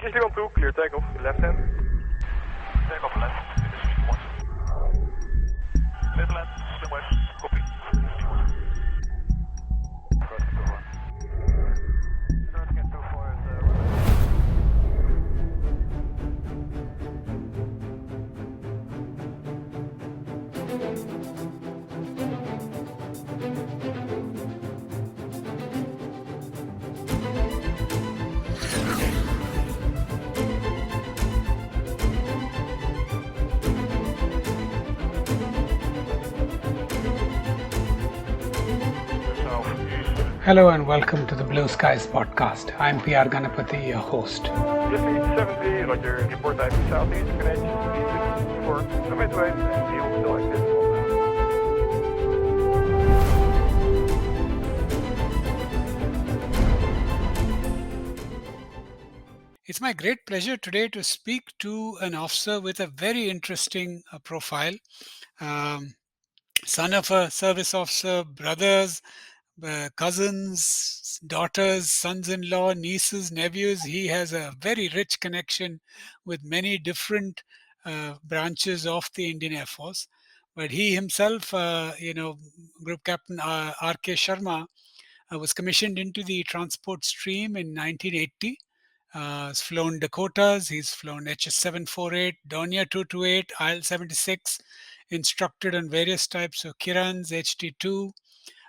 2, clear takeoff, left hand. Takeoff left, this is speed 1. Left land, swim west, copy. Speed 1. Crossing 2-1. Crossing at 2-4 is Hello and welcome to the Blueskies podcast. I'm PR Ganapathy, your host. Just 70, roger, report type southeast, Cadets, for midway, and field selected. It's my great pleasure today to speak to an officer with a very interesting profile. Son of a service officer, brothers, cousins, daughters, sons-in-law, nieces, nephews. He has a very rich connection with many different branches of the Indian Air Force. But he himself, Group Captain RK Sharma, was commissioned into the transport stream in 1980. He's flown Dakotas, he's flown HS748, Dornier-228, IL-76, instructed on various types of Kirans, HT2,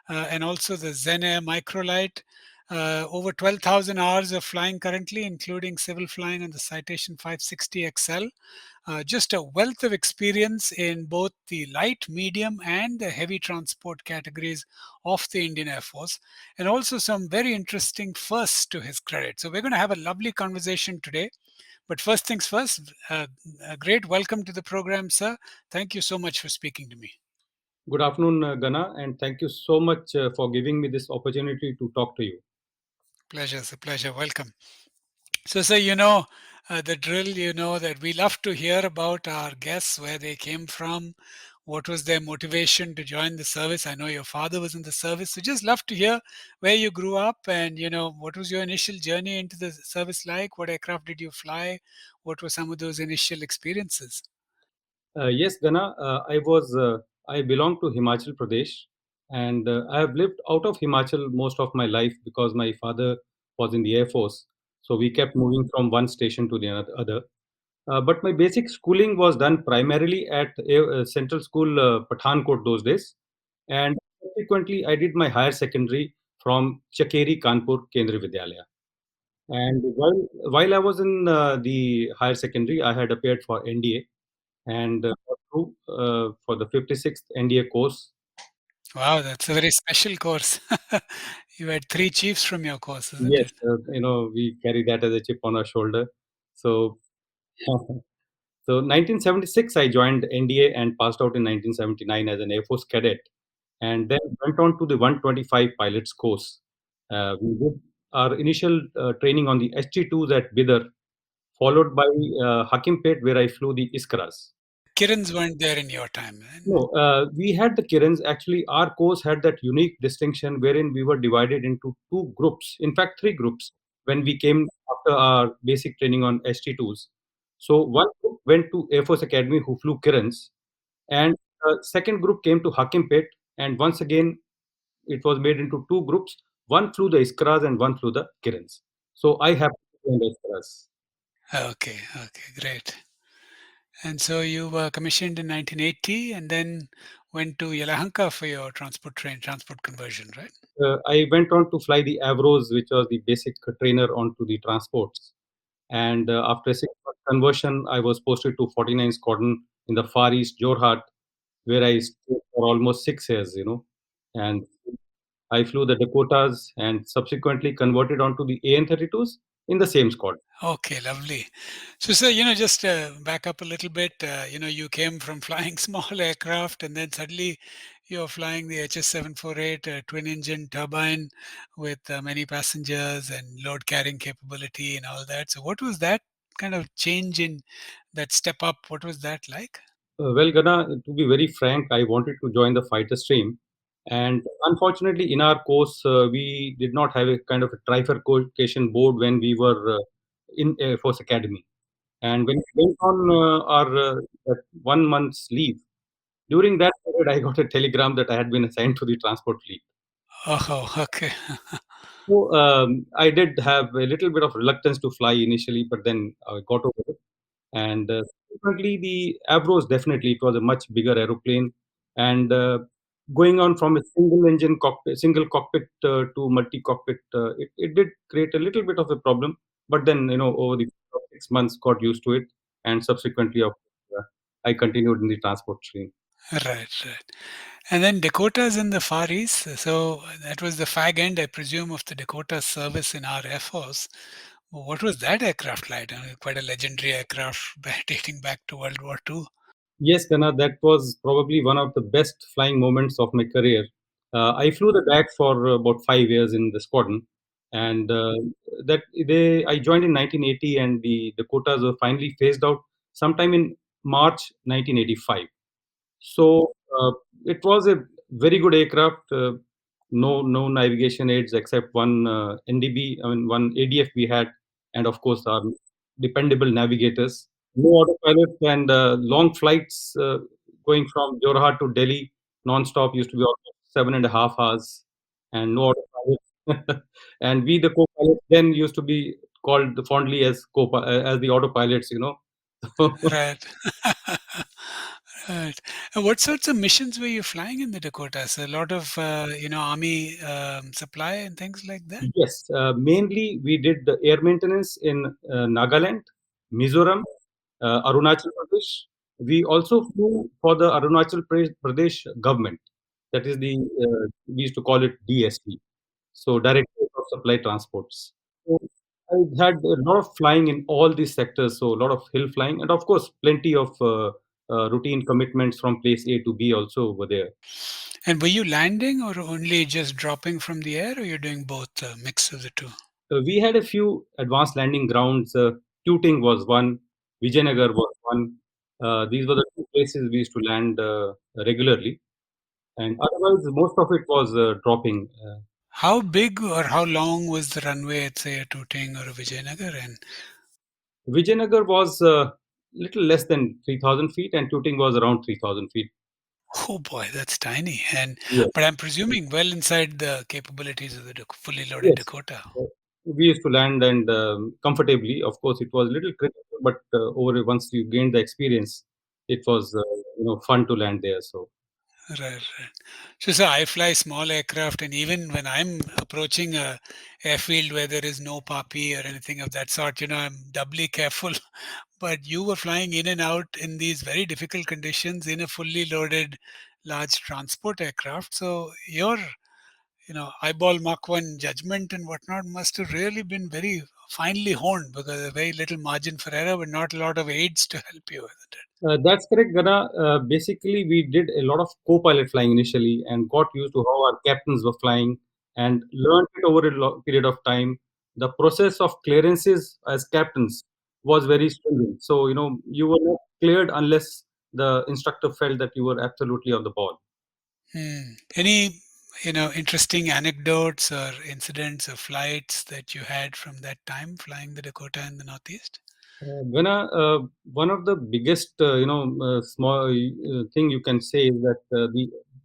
and also the Zenith Microlight. Over 12,000 hours of flying currently, including civil flying on the Citation 560 XL. Just a wealth of experience in both the light, medium, and the heavy transport categories of the Indian Air Force, and also some very interesting firsts to his credit. So, we're going to have a lovely conversation today. But first things first, a great welcome to the program, sir. Thank you so much for speaking to me. Good afternoon, Gana, and thank you so much for giving me this opportunity to talk to you. Pleasure, sir. Pleasure. Welcome. So, sir, you know the drill, you know that we love to hear about our guests, where they came from, what was their motivation to join the service. I know your father was in the service, so just love to hear where you grew up and, you know, what was your initial journey into the service like? What aircraft did you fly? What were some of those initial experiences? Yes, Gana, I belong to Himachal Pradesh, and I have lived out of Himachal most of my life because my father was in the Air Force. So we kept moving from one station to the other. But my basic schooling was done primarily at Central School Pathankot those days. And subsequently, I did my higher secondary from Chakeri Kanpur Kendriya Vidyalaya. And while I was in the higher secondary, I had appeared for NDA and got through for the 56th NDA course. Wow, that's a very special course. You had three chiefs from your course, isn't Yes, it? we carry that as a chip on our shoulder. So, so 1976, I joined NDA and passed out in 1979 as an Air Force cadet, and then went on to the 125 pilots course. We did our initial training on the SG2s at Bidar, followed by Hakimpet, where I flew the Iskaras. Kirans weren't there in your time. Right? No, we had the Kirans. Actually, our course had that unique distinction wherein we were divided into two groups, in fact, three groups, when we came after our basic training on ST2s. So, one group went to Air Force Academy who flew Kirans, and second group came to Hakimpet, and once again, it was made into two groups. One flew the Iskras and one flew the Kirans. So, I happened to be in the Iskras. Okay, great. And so you were commissioned in 1980 and then went to Yelahanka for your transport conversion, right? I went on to fly the Avros, which was the basic trainer onto the transports. And after a 6 month conversion, I was posted to 49 Squadron in the Far East, Jorhat, where I stayed for almost 6 years, And I flew the Dakotas and subsequently converted onto the AN-32s in the same squad. Okay, lovely. So, sir, just back up a little bit. You came from flying small aircraft and then suddenly you're flying the HS748 twin engine turbine with many passengers and load carrying capability and all that. So, what was that kind of change in that step up? What was that like? Well, Gana, to be very frank, I wanted to join the fighter stream. And unfortunately, in our course, we did not have a kind of a trifurcation board when we were in Air Force Academy. And when we went on our that 1 month's leave, during that period, I got a telegram that I had been assigned to the transport fleet. Oh, okay. So I did have a little bit of reluctance to fly initially, but then I got over it. And subsequently, the Avros, definitely it was a much bigger aeroplane, and going on from a single engine cockpit, single cockpit to multi cockpit, it did create a little bit of a problem. But then over the 6 months, got used to it, and subsequently, I continued in the transport stream. Right, right. And then Dakotas in the Far East. So that was the fag end, I presume, of the Dakota service in our Air Force. What was that aircraft like? Quite a legendary aircraft dating back to World War II. Yes, Kana, that was probably one of the best flying moments of my career. I flew the DAC for about 5 years in the squadron, and I joined in 1980, and the Dakotas were finally phased out sometime in March 1985. So it was a very good aircraft. No navigation aids except one NDB, I mean one ADF we had, and of course our dependable navigators. No autopilot and long flights going from Jorhat to Delhi non-stop used to be almost 7.5 hours, and no autopilot. And we, the co-pilots, then used to be called fondly as as the autopilots. Right. Right. And what sorts of missions were you flying in the Dakotas? A lot of, army supply and things like that? Yes, mainly we did the air maintenance in Nagaland, Mizoram, Arunachal Pradesh. We also flew for the Pradesh government. That is we used to call it DST, so Directorate of Supply Transports. So I had a lot of flying in all these sectors, so a lot of hill flying, and of course, plenty of routine commitments from place A to B also over there. And were you landing or only just dropping from the air, or you're doing both, a mix of the two? We had a few advanced landing grounds. Tooting was one, Vijayanagar was one. These were the two places we used to land regularly, and otherwise, most of it was dropping. How big or how long was the runway at, say, a Tooting or a Vijayanagar? And Vijayanagar was little less than 3,000 feet, and Tooting was around 3,000 feet. oh boy, that's tiny. And Yes, but I'm presuming well inside the capabilities of the fully loaded yes. Dakota. We used to land and comfortably. Of course, it was a little critical, but once you gained the experience, it was fun to land there. So. Right, right. So I fly small aircraft, and even when I'm approaching a airfield where there is no PAPI or anything of that sort, I'm doubly careful. But you were flying in and out in these very difficult conditions in a fully loaded large transport aircraft. So your, eyeball Mach 1 judgment and whatnot must have really been very finely honed because there's very little margin for error, but not a lot of aids to help you with it. That's correct, Gana. Basically, we did a lot of co-pilot flying initially and got used to how our captains were flying and learned it over a period of time. The process of clearances as captains was very stringent. So, you were not cleared unless the instructor felt that you were absolutely on the ball. Any, interesting anecdotes or incidents or flights that you had from that time flying the Dakota in the Northeast? One of the biggest, small thing you can say is that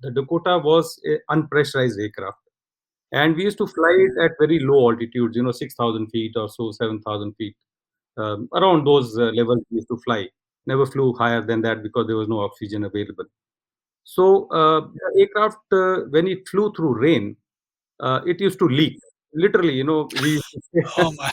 the Dakota was an unpressurized aircraft. And we used to fly it at very low altitudes, 6,000 feet or so, 7,000 feet. Around those levels we used to fly. Never flew higher than that because there was no oxygen available. So the aircraft, when it flew through rain, it used to leak. Literally, we used to Oh my.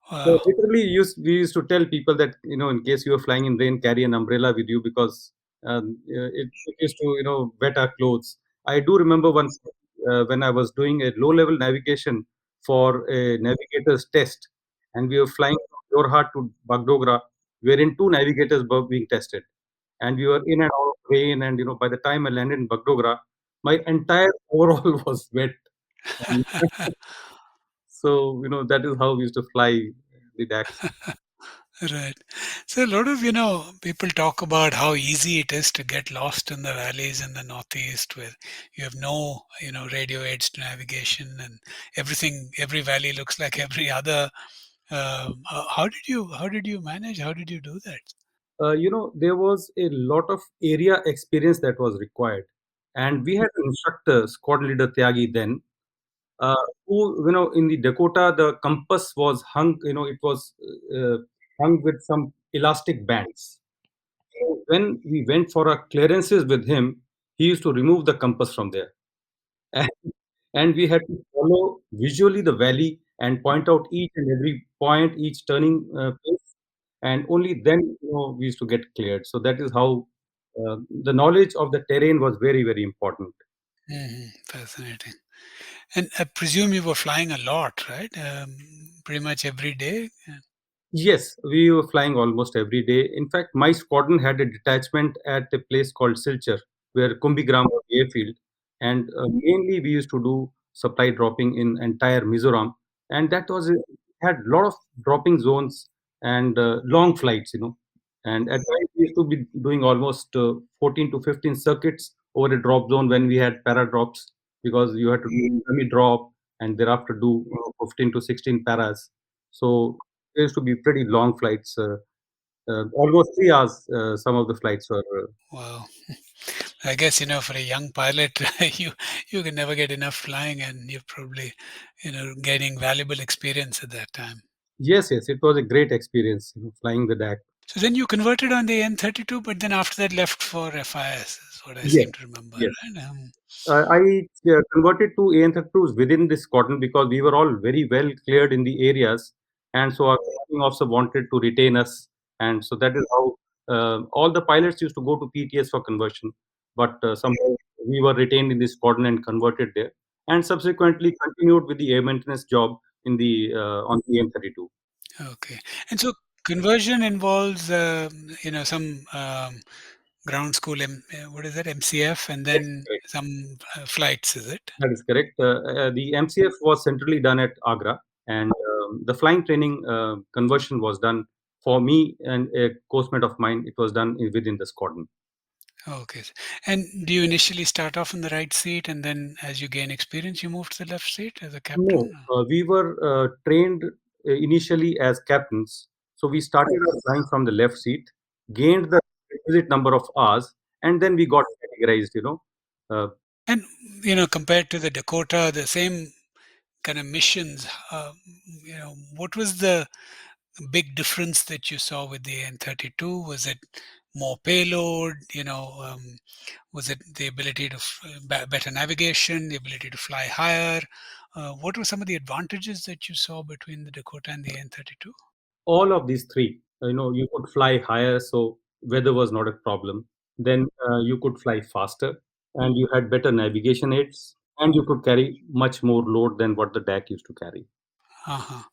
So Wow. literally, we used to tell people that in case you are flying in rain, carry an umbrella with you because it used to wet our clothes. I do remember once when I was doing a low-level navigation for a navigator's test, and we were flying from Jorhat to Bagdogra, wherein two navigators were being tested, and we were in and out of rain. And by the time I landed in Bagdogra, my entire overall was wet. And so that is how we used to fly the DAX. Right. So a lot of, people talk about how easy it is to get lost in the valleys in the Northeast where you have no, radio aids to navigation and everything, every valley looks like every other. How did you manage? How did you do that? There was a lot of area experience that was required, and we had an instructor, squad leader Tyagi then, who, in the Dakota, the compass was hung, it was hung with some elastic bands. So when we went for our clearances with him, he used to remove the compass from there. And, and we had to follow visually the valley and point out each and every point, each turning place, and only then, we used to get cleared. So that is how the knowledge of the terrain was very, very important. Fascinating. And I presume you were flying a lot, right? Pretty much every day. Yes, we were flying almost every day. In fact, my squadron had a detachment at a place called Silchar, where Kumbigram was the airfield, and mainly we used to do supply dropping in entire Mizoram, and that was had a lot of dropping zones and long flights, And at times we used to be doing almost 14 to 15 circuits over a drop zone when we had para drops, because you had to do dummy drop and thereafter do 15 to 16 paras. So there used to be pretty long flights, almost 3 hours. Some of the flights were. Wow. I guess for a young pilot, you can never get enough flying, and you're probably getting valuable experience at that time. Yes, yes, it was a great experience, flying the DAC. So then you converted on the N32, but then after that left for FIS, is what I Yes, seem to remember, yes. right? I converted to AN32s within this squadron because we were all very well cleared in the areas, and so our commanding officer wanted to retain us, and so that is how all the pilots used to go to PTS for conversion, but somehow we were retained in the squadron and converted there, and subsequently continued with the air maintenance job in the on the AN32. Okay. And so conversion involves, some ground school, what is that, MCF, and Yes, then correct. some flights, is it? That is correct. The MCF was centrally done at Agra, and the flying training conversion was done for me and a coursemate of mine. It was done within the squadron. Okay. And do you initially start off in the right seat, and then as you gain experience, you move to the left seat as a No, captain? we were trained initially as captains. So we started our flying from the left seat, gained the requisite number of hours, and then we got categorized. Uh, And, compared to the Dakota, the same kind of missions, what was the big difference that you saw with the N32? Was it more payload? Was it the ability to better navigation, the ability to fly higher? What were some of the advantages that you saw between the Dakota and the N32? all of these three, you could fly higher, so weather was not a problem. Then you could fly faster, and you had better navigation aids, and you could carry much more load than what the DAC used to carry. Uh-huh.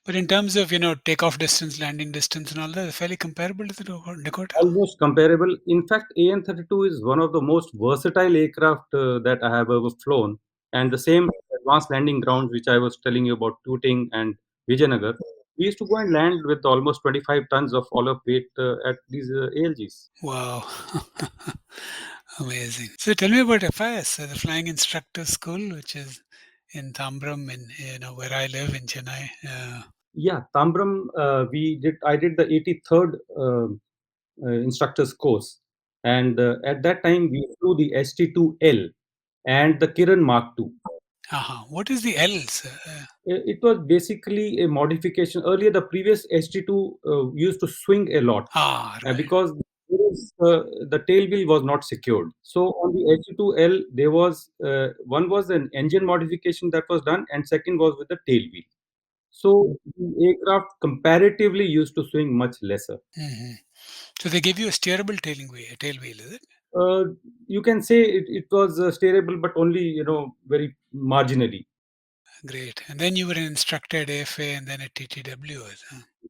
But in terms of takeoff distance, landing distance, and all that, fairly comparable to the Dakota. Almost comparable. In fact, AN32 is one of the most versatile aircraft that I have ever flown. And the same advanced landing grounds, which I was telling you about, Tooting and Vijayanagar, we used to go and land with almost 25 tons of all-up weight at these ALGs. Wow. Amazing. So tell me about FIS, the Flying Instructor School, which is in Tambram, in where I live in Chennai. Yeah, Tambram, I did the 83rd instructor's course. And at that time, we flew the ST2L and the Kiran Mark II. What is the L's? It was basically a modification. Earlier, the previous ST2 used to swing a lot Right. because the tail wheel was not secured. So on the ST2L, there was one was an engine modification that was done, and second was with the tail wheel. So the aircraft comparatively used to swing much lesser. Hmm. So they give you a steerable tail wheel, is it? Uh, you can say it was steerable, but only very marginally. Great. And then you were an instructor at AFA and then at TTW.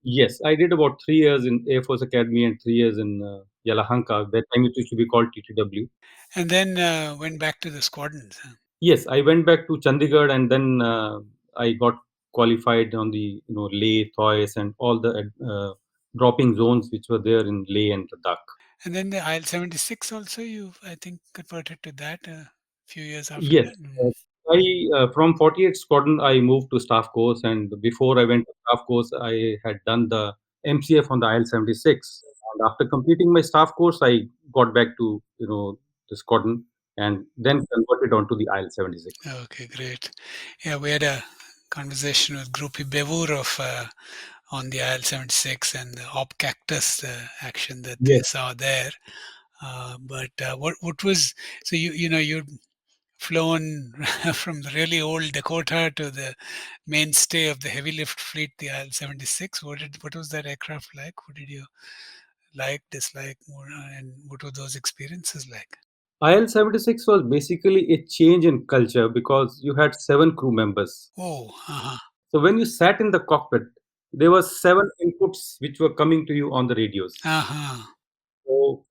Yes, I did about 3 years in Air Force Academy and 3 years in Yelahanka. That time it used to be called TTW. And then went back to the squadrons. Yes, I went back to Chandigarh, and then I got qualified on the Leh, Thoise, and all the dropping zones which were there in Leh and Ladakh. And then the IL-76 also, you, I think, converted to that a few years after Yes, that. uh, I from 48 Squadron, I moved to staff course, and before I went to staff course, I had done the MCF on the IL-76. And after completing my staff course, I got back to the squadron, and then converted onto the IL-76. Okay, great. Yeah, we had a conversation with Groupie Bevur of on the IL-76 and the Op Cactus action that they Yes, saw there. But what was so you'd flown from the really old Dakota to the mainstay of the heavy lift fleet, the IL-76. What was that aircraft like? What did you like, dislike more, and what were those experiences like? IL-76 was basically a change in culture because you had 7 crew members. Oh, uh-huh, So when you sat in the cockpit, there were 7 inputs which were coming to you on the radios. uh-huh. So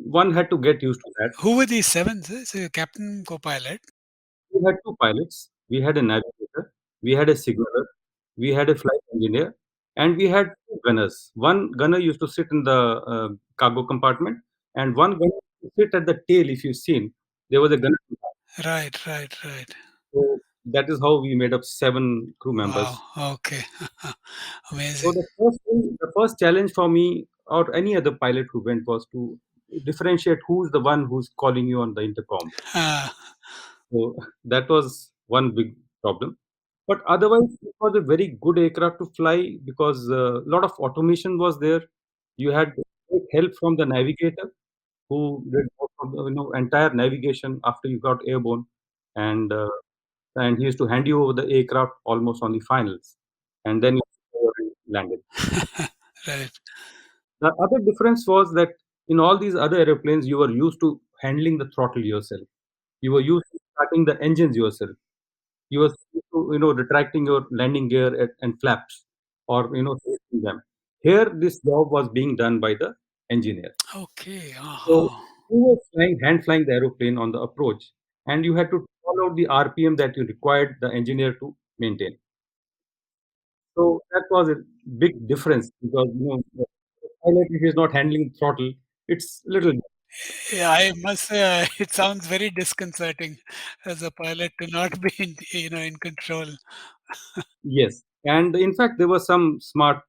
one had to get used to that. Who were these seven? So captain, co-pilot. We had 2 pilots, we had a navigator, we had a signaler, we had a flight engineer, and we had 2 gunners. One gunner used to sit in the cargo compartment, and one gunner used to sit at the tail. If you've seen, there was a gunner. Right, right, right. So that is how we made up 7 crew members. Wow. Okay. So Amazing. the first challenge for me or any other pilot who went was to differentiate who's the one who's calling you on the intercom. Uh, So that was one big problem. But otherwise, it was a very good aircraft to fly because a lot of automation was there. You had great help from the navigator who did most of the, entire navigation after you got airborne, and and he used to hand you over the aircraft almost on the finals, and then you landed. right. The other difference was that in all these other aeroplanes, you were used to handling the throttle yourself. You were used to starting the engines yourself. You were used to, retracting your landing gear and flaps, or testing them. Here, this job was being done by the engineer. Okay. So Uh-huh. you were hand flying the aeroplane on the approach, and you had to follow the RPM that you required the engineer to maintain. So that was a big difference because the pilot, if he's not handling throttle, it's little. Yeah, I must say, it sounds very disconcerting as a pilot to not be in control. Yes, and in fact, there were some smart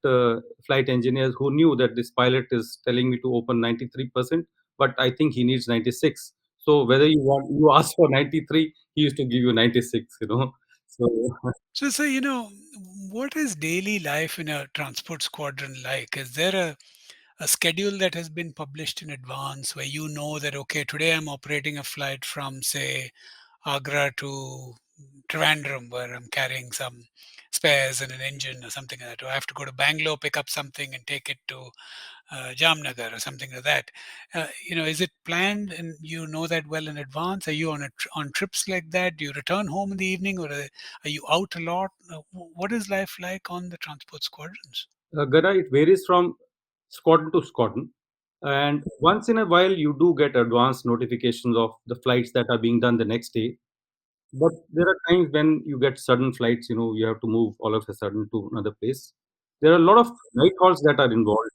flight engineers who knew that this pilot is telling me to open 93%, but I think he needs 96. So whether you ask for 93, he used to give you 96. So So, what is daily life in a transport squadron like? Is there a schedule that has been published in advance where you know that, okay, today I'm operating a flight from, say, Agra to Trivandrum, where I'm carrying some spares and an engine or something like that. Or I have to go to Bangalore, pick up something and take it to Jamnagar or something like that. Is it planned and you know that well in advance? Are you on trips like that? Do you return home in the evening, or are you out a lot? What is life like on the transport squadrons? Gada, it varies from squadron to squadron, and once in a while you do get advanced notifications of the flights that are being done the next day. But there are times when you get sudden flights, you have to move all of a sudden to another place. There are a lot of night halts that are involved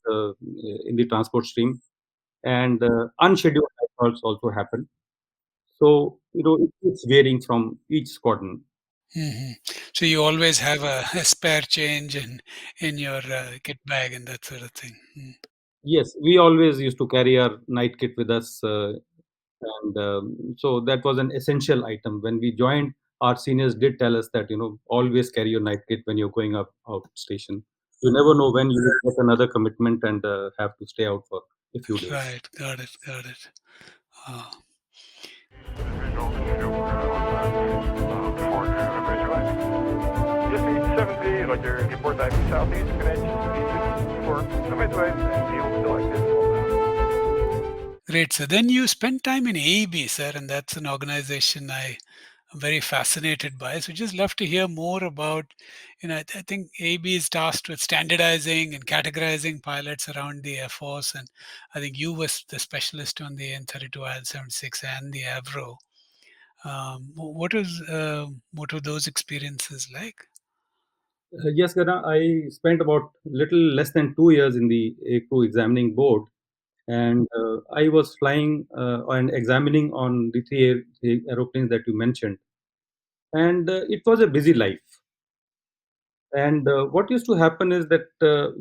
in the transport stream, and unscheduled night halts also happen. So, it's varying from each squadron. Hmm. So you always have a spare change in your kit bag and that sort of thing. Mm. Yes, we always used to carry our night kit with us, and so that was an essential item. When we joined, our seniors did tell us that always carry your night kit when you're going up out station. You never know when you will get another commitment and have to stay out for a few days. Right, got it, got it. Uh, Visual computer before visualize. Just need 7B, Roger, report back to southeast, connection, before, midway, and deal selected. Great. So then you spent time in AEB, sir, and that's an organization I'm very fascinated by. So just love to hear more about, I think AEB is tasked with standardizing and categorizing pilots around the Air Force, and I think you was the specialist on the N32 IL-76 and the Avro. What were those experiences like? Yes, Gana, I spent about little less than 2 years in the Aircrew examining board, and I was flying and examining on the three aeroplanes that you mentioned. and it was a busy life. And what used to happen is that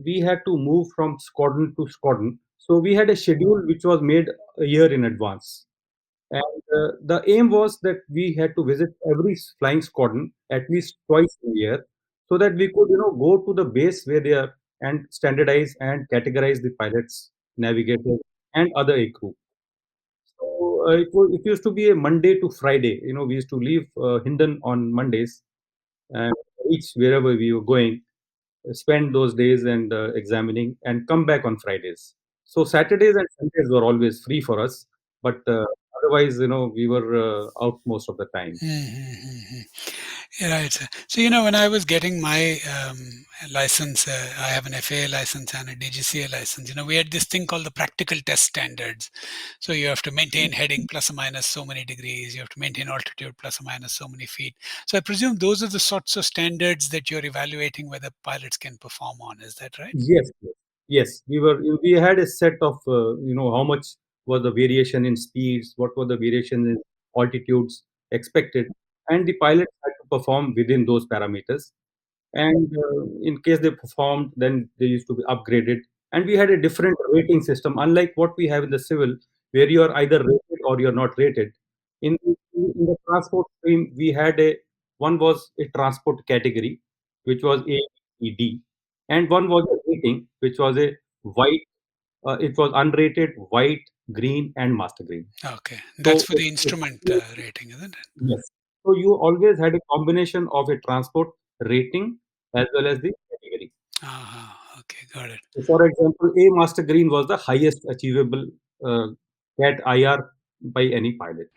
we had to move from squadron to squadron. So we had a schedule which was made a year in advance. And the aim was that we had to visit every flying squadron at least twice a year, so that we could, go to the base where they are and standardize and categorize the pilots, navigators, and other crew. So it used to be a Monday to Friday. We used to leave Hindon on Mondays and reach wherever we were going, spend those days and examining, and come back on Fridays. So Saturdays and Sundays were always free for us, but otherwise, we were out most of the time. Mm-hmm. Right. So, when I was getting my license, I have an FAA license and a DGCA license. We had this thing called the practical test standards. So you have to maintain heading plus or minus so many degrees. You have to maintain altitude plus or minus so many feet. So I presume those are the sorts of standards that you're evaluating whether pilots can perform on. Is that right? Yes, yes, yes. We had a set of how much was the variation in speeds, what were the variation in altitudes expected, and the pilots had to perform within those parameters. And in case they performed, then they used to be upgraded. And we had a different rating system, unlike what we have in the civil, where you are either rated or you're not rated. In the transport stream, we had a one was a transport category, which was A, E, D, and one was a rating, which was a white. It was unrated, white, green, and master green. Okay. That's So for the instrument rating, isn't it? yes. So you always had a combination of a transport rating as well as the category. Okay, got it. So for example, A Master Green was the highest achievable CAT IR by any pilot.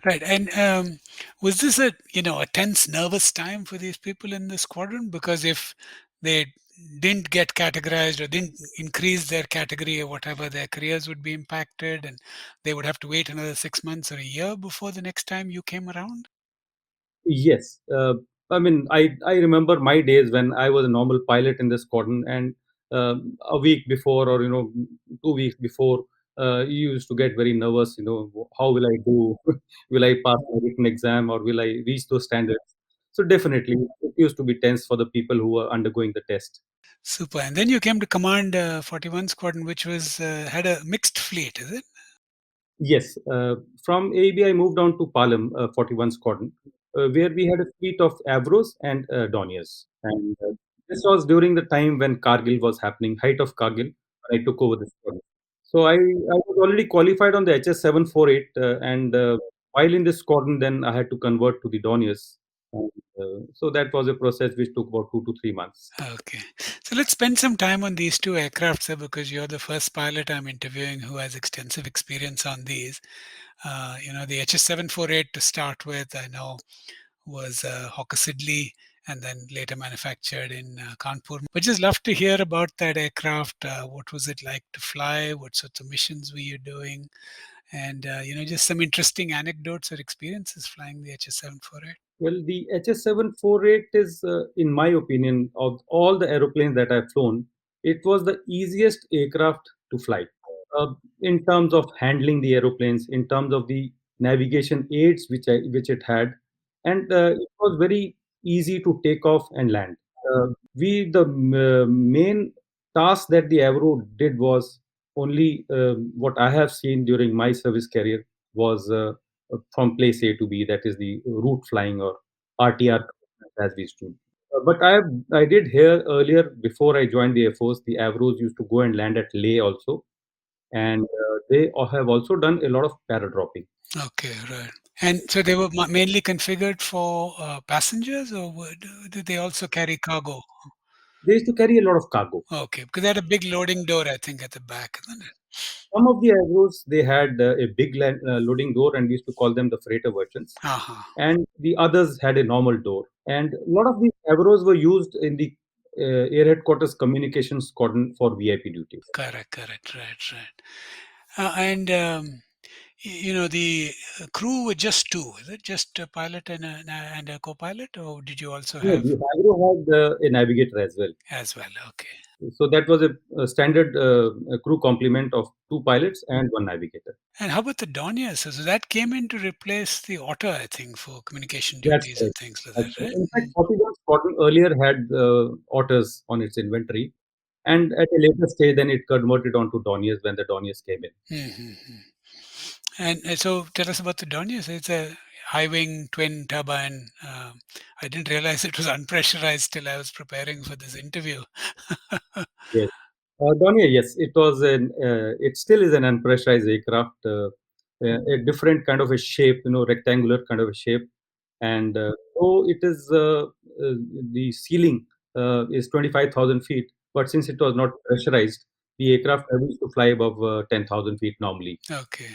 Right. And was this a tense, nervous time for these people in the squadron? Because if they didn't get categorized or didn't increase their category or whatever, their careers would be impacted and they would have to wait another 6 months or a year before the next time you came around? Yes, I mean, I remember my days when I was a normal pilot in the squadron, and a week before, or 2 weeks before, you used to get very nervous. How will I do? Will I pass my written exam, or will I reach those standards? So definitely, it used to be tense for the people who were undergoing the test. Super. And then you came to command 41 Squadron, which was had a mixed fleet, is it? Yes, from AEB, I moved on to Palem 41 Squadron, where we had a fleet of Avros and Dorniers. And this was during the time when Kargil was happening, height of Kargil, when I took over the squadron. So I was already qualified on the HS748, and while in this squadron, then I had to convert to the Dorniers. And, so that was a process which took about 2 to 3 months. Okay. So let's spend some time on these two aircraft, sir, because you're the first pilot I'm interviewing who has extensive experience on these. The HS748 to start with, I know was Hawker Siddeley and then later manufactured in Kanpur. But just love to hear about that aircraft. What was it like to fly? What sorts of missions were you doing? And, just some interesting anecdotes or experiences flying the HS748. Well, the HS748 is, in my opinion, of all the aeroplanes that I've flown, it was the easiest aircraft to fly. In terms of handling the aeroplanes, in terms of the navigation aids which it had, and it was very easy to take off and land. The main task that the Avro did was only what I have seen during my service career was from place A to B, that is the route flying or RTR as we used to. But I did hear earlier before I joined the Air Force, the Avros used to go and land at Leh also, and they have also done a lot of paradropping. Okay, right. And so they were mainly configured for passengers, or did they also carry cargo? They used to carry a lot of cargo. Okay, because they had a big loading door, I think, at the back, isn't it? Some of the Avros they had a big loading door, and we used to call them the freighter versions. Uh-huh. And the others had a normal door. And a lot of these Avros were used in the air headquarters communications squadron for VIP duties. Correct, right. And the crew were just two. Is it just a pilot and a co-pilot, or did you also No, have the Avro had a navigator as well. as well? Okay. So that was a standard crew complement of two pilots and one navigator. And how about the Dornier? So that came in to replace the Otter, I think, for communication That's duties and correct. things like That's that, correct. right? In fact, 41 Squadron earlier had otters on its inventory, and at a later stage, then it converted onto Dorniers when the Dorniers came in. Mm-hmm. And so tell us about the Dornier. So it's a high wing twin turbine. I didn't realize it was unpressurized till I was preparing for this interview. Yes. Dornier, yes, it still is an unpressurized aircraft, a different kind of a shape, rectangular kind of a shape. And though it is the ceiling is 25,000 feet, but since it was not pressurized, the aircraft used to fly above 10,000 feet normally. Okay.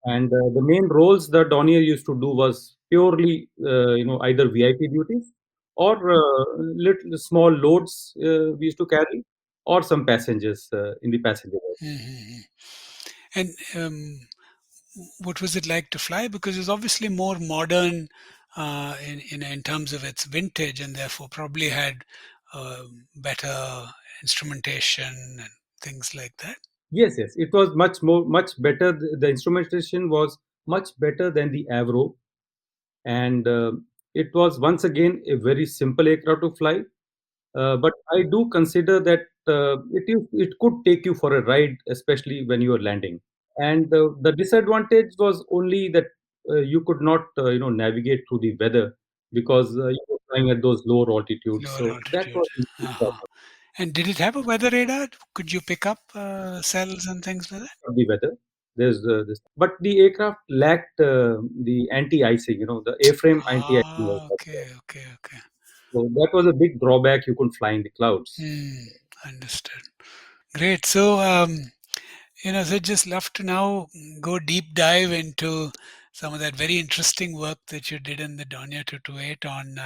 And the main roles that Dornier used to do was purely, either VIP duties or little small loads we used to carry, or some passengers in the passenger. Mm-hmm. And what was it like to fly? Because it's obviously more modern in terms of its vintage, and therefore probably had better instrumentation and things like that. Yes, yes, it was much better. The instrumentation was much better than the Avro, and it was once again a very simple aircraft to fly. But I do consider that it could take you for a ride, especially when you are landing. And the disadvantage was only that you could not navigate through the weather because you were flying at those lower altitudes. Lower So that altitude. was the Uh-huh. And did it have a weather radar? Could you pick up cells and things like that? of the weather. There's this, but the aircraft lacked the anti-icing. The airframe anti-icing was Ah, not okay, there. okay, okay. So that was a big drawback. You couldn't fly in the clouds. Hmm, understood. Great. So, so just love to now go deep dive into some of that very interesting work that you did in the Dornier-228 on,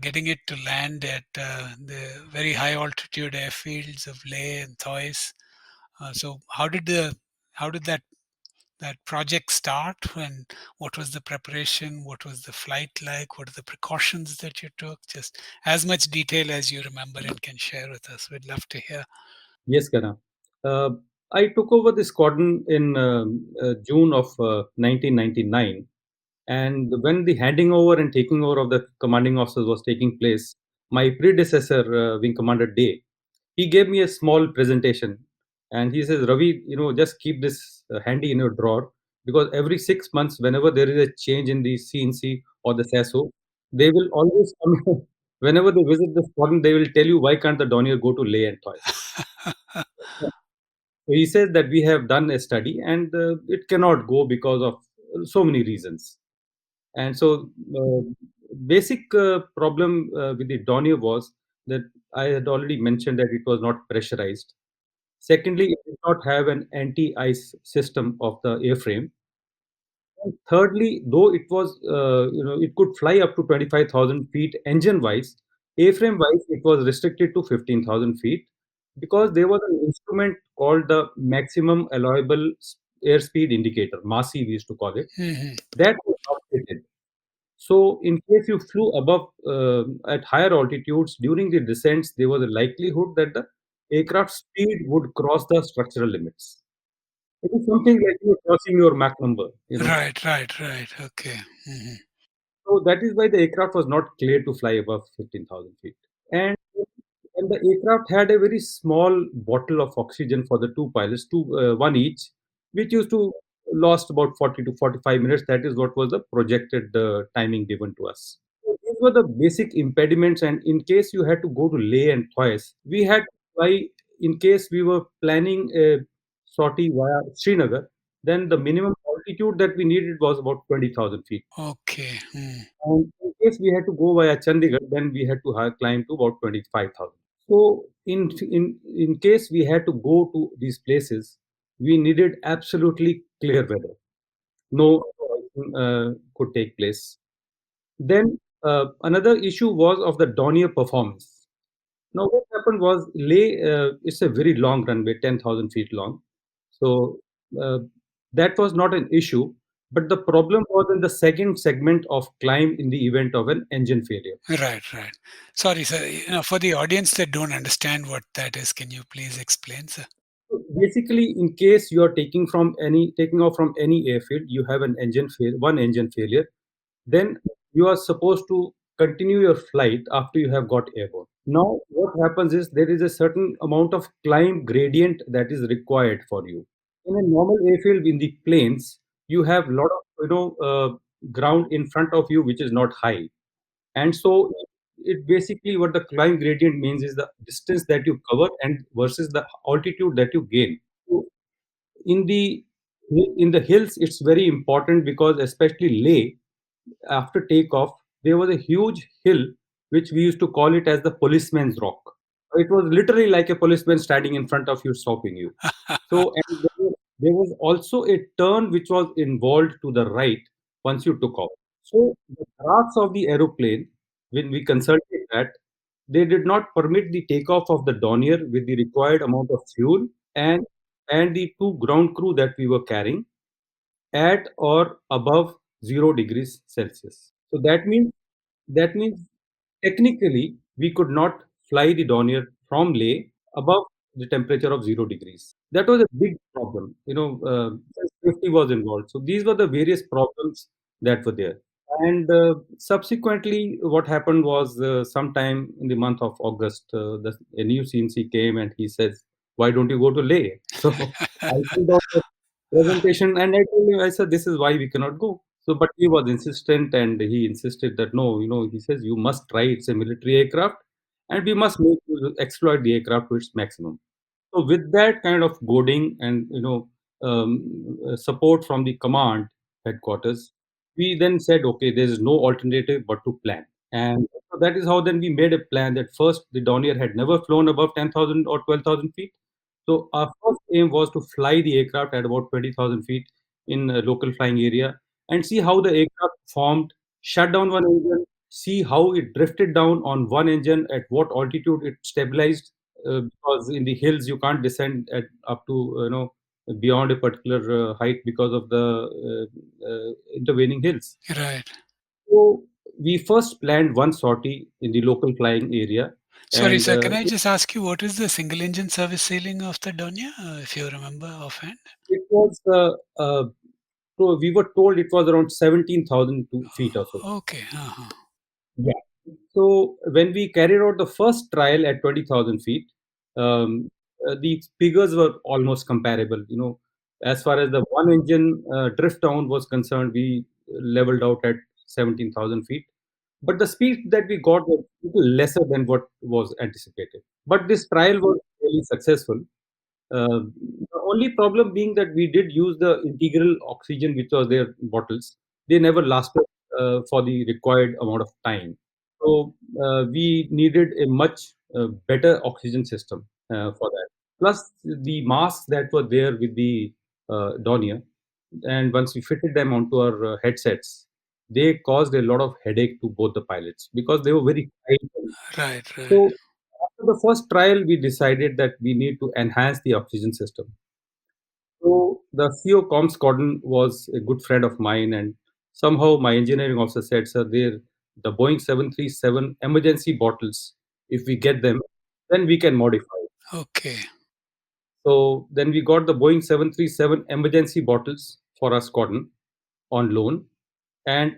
getting it to land at the very high altitude airfields of Leh and Thoise. So, how did that project start, and what was the preparation, what was the flight like, what are the precautions that you took? Just as much detail as you remember and can share with us, we'd love to hear. Yes, Gana. Uh, I took over the squadron in June of 1999. And when the handing over and taking over of the commanding officers was taking place, my predecessor, Wing Commander Day, he gave me a small presentation. And he says, Ravi, just keep this handy in your drawer because every 6 months, whenever there is a change in the CNC or the SASO, they will always come. Whenever they visit the squadron, they will tell you, why can't the Dornier go to Leh and Thoise? So he says that we have done a study and it cannot go because of so many reasons. And so, basic problem with the Dornier was that I had already mentioned that it was not pressurized. Secondly, it did not have an anti-ice system of the airframe. And thirdly, though it could fly up to 25,000 feet engine-wise, airframe-wise, it was restricted to 15,000 feet because there was an instrument called the maximum allowable airspeed indicator, MASI we used to call it. Mhm. That was not fitted. So, in case you flew above at higher altitudes during the descents, there was a likelihood that the aircraft speed would cross the structural limits. It is something like crossing your Mach number. Right, right, right. Okay. Hmm. So that is why the aircraft was not cleared to fly above 15,000 feet. And and the aircraft had a very small bottle of oxygen for the two pilots, one each, which used to last about 40 to 45 minutes. That is what was the projected timing given to us. So these were the basic impediments, and in case you had to go to Leh and Thoise, we had to fly. In case we were planning a sortie via Srinagar, then the minimum altitude that we needed was about 20,000 feet. Okay. Mm. And in case we had to go via Chandigarh, then we had to climb to about 25,000. So in case we had to go to these places, we needed absolutely clear weather. No could take place. Then another issue was of the Dornier performance. Now what happened was Leh, it's a very long runway, 10,000 feet long. So uh, that was not an issue. But the problem was in the second segment of climb in the event of an engine failure. Right, right. Sorry, sir. For the audience that don't understand what that is, can you please explain, sir? So basically, in case you are taking off from any airfield, you have one engine failure, then you are supposed to continue your flight after you have got airborne. Now, what happens is there is a certain amount of climb gradient that is required for you. In a normal airfield in the plains, you have a lot of ground in front of you which is not high, and so it basically what the climb gradient means is the distance that you cover and versus the altitude that you gain. So in the in the hills, it's very important because especially Leh, after takeoff, there was a huge hill which we used to call it as the policeman's rock. It was literally like a policeman standing in front of you, stopping you. So, and there was also a turn which was involved to the right once you took off. So, the graphs of the aeroplane, when we consulted that, they did not permit the takeoff of the Dornier with the required amount of fuel and the two ground crew that we were carrying at or above 0 degrees Celsius. So that means technically we could not fly the Dornier from Leh above the temperature of 0 degrees. That was a big problem. Safety was involved. So these were the various problems that were there. And subsequently, what happened was sometime in the month of August, a new CNC came and he says, "Why don't you go to Leh?" So I filled out the presentation and I told him, I said, "This is why we cannot go." So, but he was insistent and he insisted that no, he says, "You must try. It's a military aircraft and we must exploit the aircraft to its maximum." So, with that kind of goading and support from the command headquarters, we then said, okay, there is no alternative but to plan. And so that is how then we made a plan that first the Dornier had never flown above 10,000 or 12,000 feet. So our first aim was to fly the aircraft at about 20,000 feet in a local flying area and see how the aircraft formed, shut down one engine, see how it drifted down on one engine, at what altitude it stabilized, because in the hills you can't descend at up to beyond a particular height because of the intervening hills. Right. So we first planned one sortie in the local flying area, Sorry, and sir. Can I just ask you what is the single engine service ceiling of the Dornier, if you remember offhand? it was so we were told it was around 17,000 feet or so. Okay. Uh-huh. Yeah. So when we carried out the first trial at 20,000 feet, the figures were almost comparable. As far as the one engine drift down was concerned, we leveled out at 17,000 feet. But the speed that we got was a little lesser than what was anticipated. But this trial was really successful. The only problem being that we did use the integral oxygen which was there in bottles. They never lasted for the required amount of time. So we needed a much better oxygen system for that. Plus the masks that were there with the Dornier, and once we fitted them onto our headsets, they caused a lot of headache to both the pilots because they were very tight. Right, right. So after the first trial, we decided that we need to enhance the oxygen system. So the CO Com squadron was a good friend of mine, and somehow my engineering officer said, "Sir, the Boeing 737 emergency bottles, if we get them, then we can modify." Okay. So then we got the Boeing 737 emergency bottles for our squadron on loan, and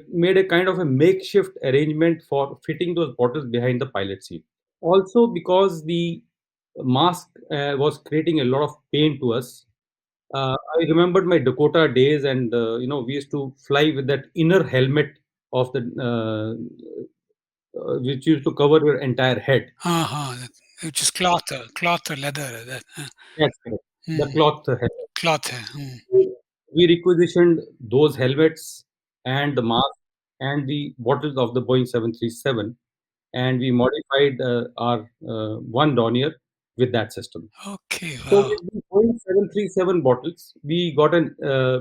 made a kind of a makeshift arrangement for fitting those bottles behind the pilot seat. Also, because the mask was creating a lot of pain to us, I remembered my Dakota days, and we used to fly with that inner helmet of the which used to cover your entire head. Uh-huh. Which is cloth, cloth or leather. That's correct. The Mm, cloth helmet. cloth. Mm. We requisitioned those helmets and the mask and the bottles of the Boeing 737, and we modified our one Dornier with that system. Okay. So Wow. with the Boeing 737 bottles, we got an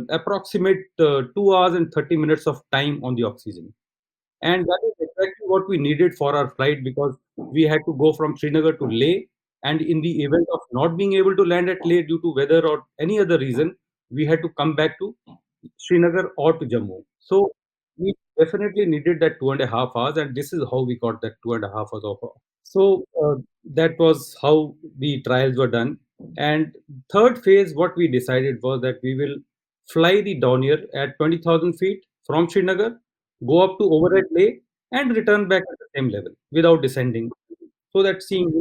approximate 2 hours and 30 minutes of time on the oxygen. And that is exactly what we needed for our flight because we had to go from Srinagar to Leh. And in the event of not being able to land at Leh due to weather or any other reason, we had to come back to Srinagar or to Jammu. So we definitely needed that 2.5 hours, and this is how we got that 2.5 hours of. So that was how the trials were done. And third phase, what we decided was that we will fly the Dornier at 20,000 feet from Srinagar, go up to overhead Leh, and return back at the same level without descending, so that seeing,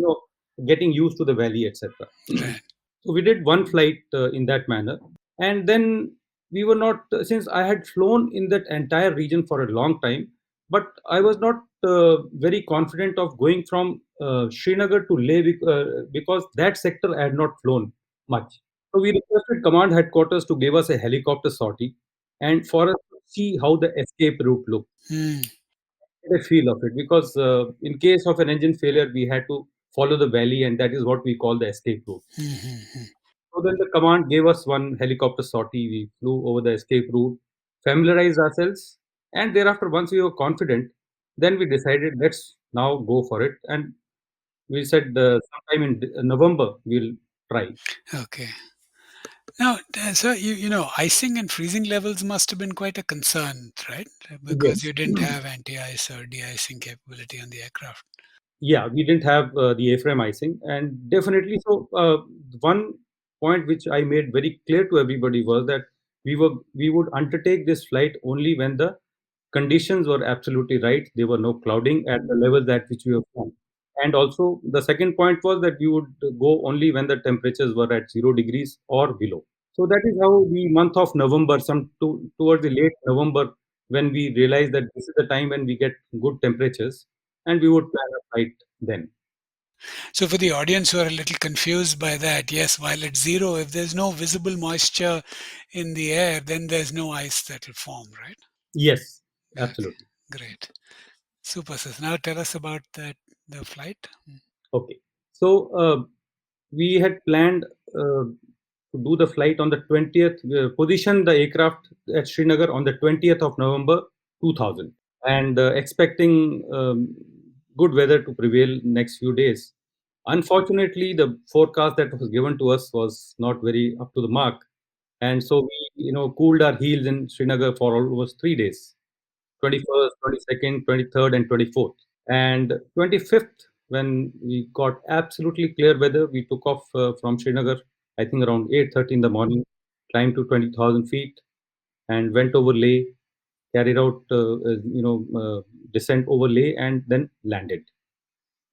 getting used to the valley, etc. Right. So we did one flight in that manner, and then we were not, since I had flown in that entire region for a long time, but I was not very confident of going from Srinagar to Leh because that sector I had not flown much. So we requested command headquarters to give us a helicopter sortie and for us to see how the escape route looked, Mm. get a feel of it, because in case of an engine failure, we had to follow the valley, and that is what we call the escape route. Mm-hmm. So then the command gave us one helicopter sortie. We flew over the escape route, familiarized ourselves, and thereafter, once we were confident, then we decided let's now go for it. And we said sometime in November we'll try. Okay. Now, so icing and freezing levels must have been quite a concern, right? Because Yes. you didn't have anti-ice or de-icing capability on the aircraft. Yeah, we didn't have the A-frame icing, and definitely. So one point which I made very clear to everybody was that we would undertake this flight only when the conditions were absolutely right. There were no clouding at the levels at which we were flown. And also the second point was that we would go only when the temperatures were at 0 degrees or below. So that is how the month of November, towards the late November, when we realized that this is the time when we get good temperatures, and we would plan a flight then. So for the audience who are a little confused by that, yes, while it's zero, if there's no visible moisture in the air, then there's no ice that will form, right? Yes, Okay, absolutely. great. Super, sis. Now tell us about the flight. Okay. So we had planned to do the flight on the 20th, position the aircraft at Srinagar on the 20th of November 2000, and expecting good weather to prevail next few days. Unfortunately, the forecast that was given to us was not very up to the mark, and so we, cooled our heels in Srinagar for almost 3 days: 21st, 22nd, 23rd, and 24th. And 25th, when we got absolutely clear weather, we took off from Srinagar, I think around 8:30 in the morning, climbed to 20,000 feet, and went over Leh, carried out descent over Leh, and then landed.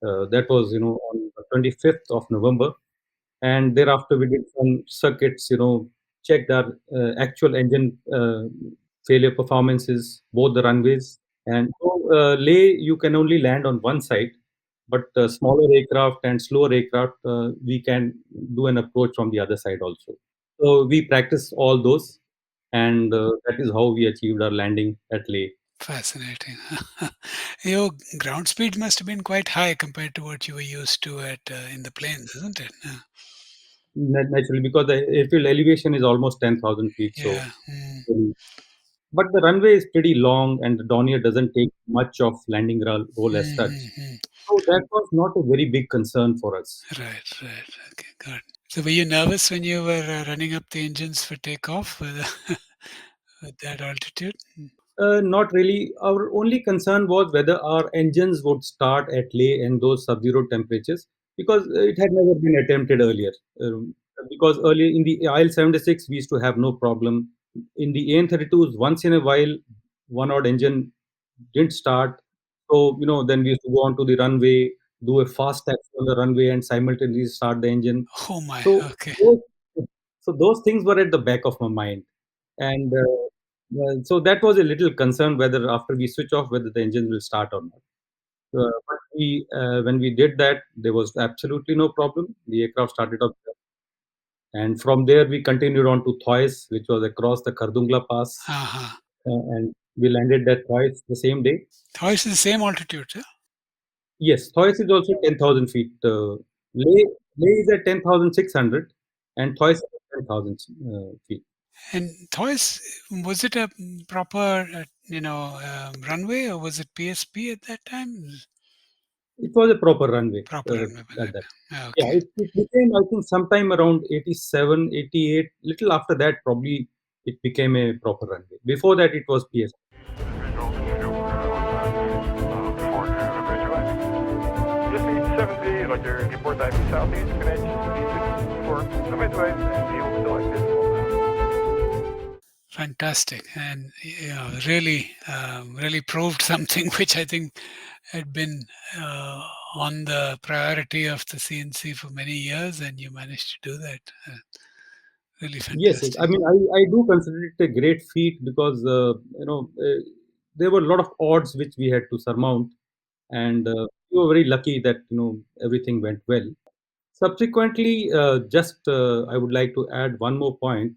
That was, on the 25th of November. And thereafter we did some circuits, checked our actual engine failure performances, both the runways. And so Leh, you can only land on one side, but smaller aircraft and slower aircraft, we can do an approach from the other side also. So we practiced all those, and that is how we achieved our landing at Leh. Fascinating. Your ground speed must have been quite high compared to what you were used to at in the plains, isn't it? Naturally, because the airfield elevation is almost 10,000 feet, so Yeah. Mm, but the runway is pretty long, and the Dornier doesn't take much of landing role as such. mm. So that was not a very big concern for us. Right, right. Okay, good. So were you nervous when you were running up the engines for takeoff with, with that altitude? Not really. Our only concern was whether our engines would start at Leh and those sub-zero temperatures, because it had never been attempted earlier. Because earlier in the IL-76 we used to have no problem. In the AN-32s, once in a while, one odd engine didn't start. So then we used to go onto the runway, do a fast taxi on the runway, and simultaneously start the engine. Oh my, So okay. those, those things were at the back of my mind, and so that was a little concern whether after we switch off whether the engine will start or not. But when we did that, there was absolutely no problem. The aircraft started up, and from there we continued on to Thoise, which was across the Kardungla Pass, Uh-huh. and we landed at Thoise the same day. Twice the same altitude, huh? Yes, Thoise is also 10,000 feet. Leh is at 10,600, and Thoise is at 10,000 feet. And Thoise, was it a proper, runway or was it PSP at that time? It was a proper runway Proper runway by at that that. time. Yeah, Okay. it became, I think, sometime around 87, 88, little after that, probably it became a proper runway. Before that, it was PS. Visual shoot before you eventually. Just need 70, like your report type southeast, Cadets, for Midway, and you'll select it. Fantastic, and really proved something which I think had been on the priority of the CNC for many years, and you managed to do that. Really Yes, yes. I fantastic. mean, I do consider it a great feat because there were a lot of odds which we had to surmount, and we were very lucky that everything went well. Subsequently, just I would like to add one more point.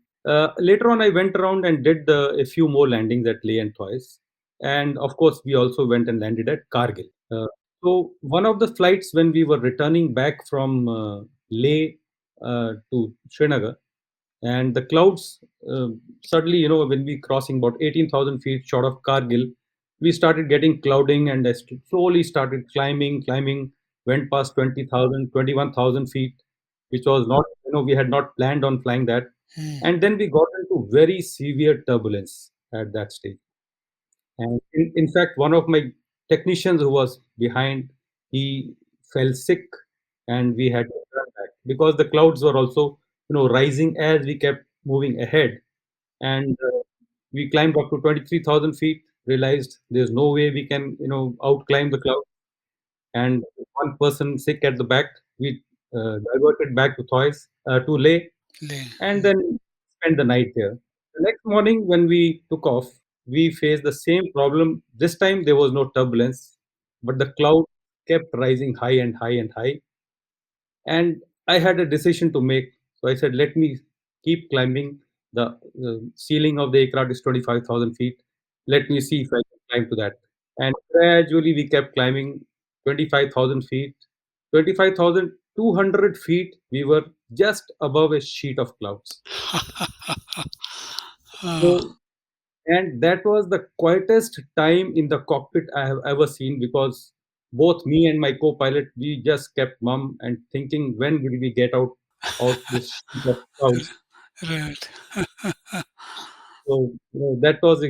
Later on, I went around and did a few more landings at Leh and Thoise, and of course, we also went and landed at Kargil. So one of the flights when we were returning back from Leh to Srinagar, and the clouds suddenly, when we crossing about 18,000 feet short of Kargil, we started getting clouding, and I slowly started climbing, went past 20,000, 21,000 feet, which was not, we had not planned on flying that. Hmm. And then we got into very severe turbulence at that stage. And in fact, one of my technicians who was behind, he fell sick, and we had to turn back because the clouds were also, rising as we kept moving ahead. And we climbed up to 23,000 feet, realized there's no way we can, outclimb the cloud. And one person sick at the back, we diverted back to to Leh, and then spent the night there. The next morning, when we took off, we faced the same problem. This time, there was no turbulence, but the cloud kept rising high and high and high. And I had a decision to make. So I said, let me keep climbing. The ceiling of the aircraft is 25,000 feet. Let me see if I can climb to that. And gradually, we kept climbing 25,000 feet, 25,200 feet. We were just above a sheet of clouds. Oh, So, and that was the quietest time in the cockpit I have ever seen, because both me and my co-pilot, we just kept mum and thinking, when will we get out this sheet of clouds? right. So that was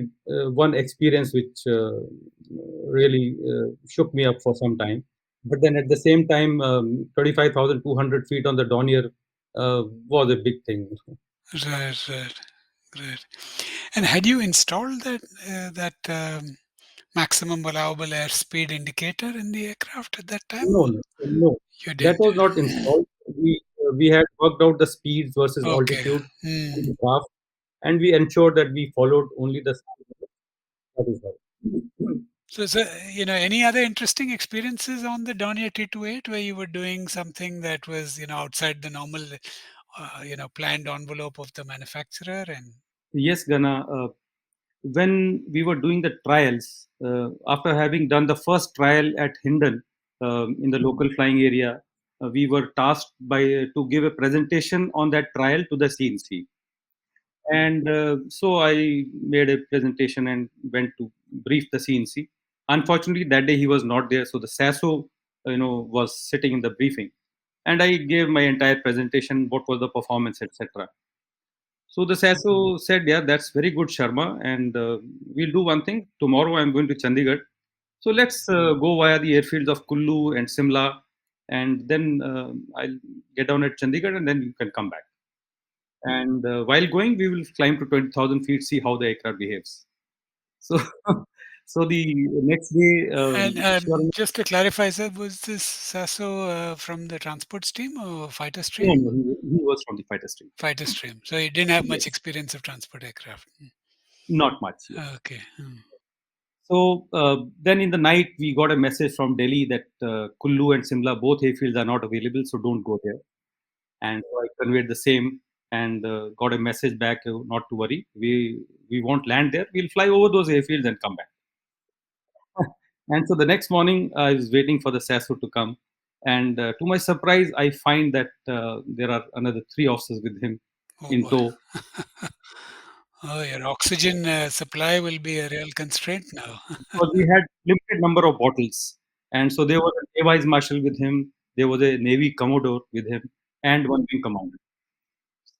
one experience which really shook me up for some time. But then at the same time, 25,200 feet on the Dornier was a big thing. Right. Great. And had you installed that maximum allowable airspeed indicator in the aircraft at that time? No, Or no, no. you That didn't? was not installed. We had worked out the speeds versus Okay. altitude Hmm. and the draft, and we ensured that we followed only the standard. That is right. So, any other interesting experiences on the Dornier 228 where you were doing something that was, outside the normal, planned envelope of the manufacturer? And Yes, Gana. When we were doing the trials, after having done the first trial at Hindon in the local flying area, we were tasked by to give a presentation on that trial to the CNC. And so I made a presentation and went to brief the CNC. Unfortunately, that day he was not there, so the SASO, was sitting in the briefing, and I gave my entire presentation, what was the performance, etc. So the SASO said, "Yeah, that's very good, Sharma, and we'll do one thing. Tomorrow I'm going to Chandigarh, so let's go via the airfields of Kullu and Simla, and then I'll get down at Chandigarh, and then you can come back. And while going, we will climb to 20,000 feet, see how the aircraft behaves." So, so the next day, and Sharma, just to clarify, sir, was this Sasso from the transport stream or fighter no, stream? no, he was from the fighter stream. Fighter stream. So he didn't have much Yes, experience of transport aircraft. not much. Yes. Okay. So then in the night, we got a message from Delhi that Kullu and Simla, both airfields are not available, so don't go there. And so I conveyed the same, and got a message back, not to worry, we won't land there. We'll fly over those airfields and come back. And so the next morning, I was waiting for the SASO to come, and to my surprise, I find that there are another three officers with him Oh in boy. tow. Oh, your oxygen supply will be a real constraint now. Because we had limited number of bottles, and so there was a Air Vice Marshal with him, there was a Navy Commodore with him, and one wing commander.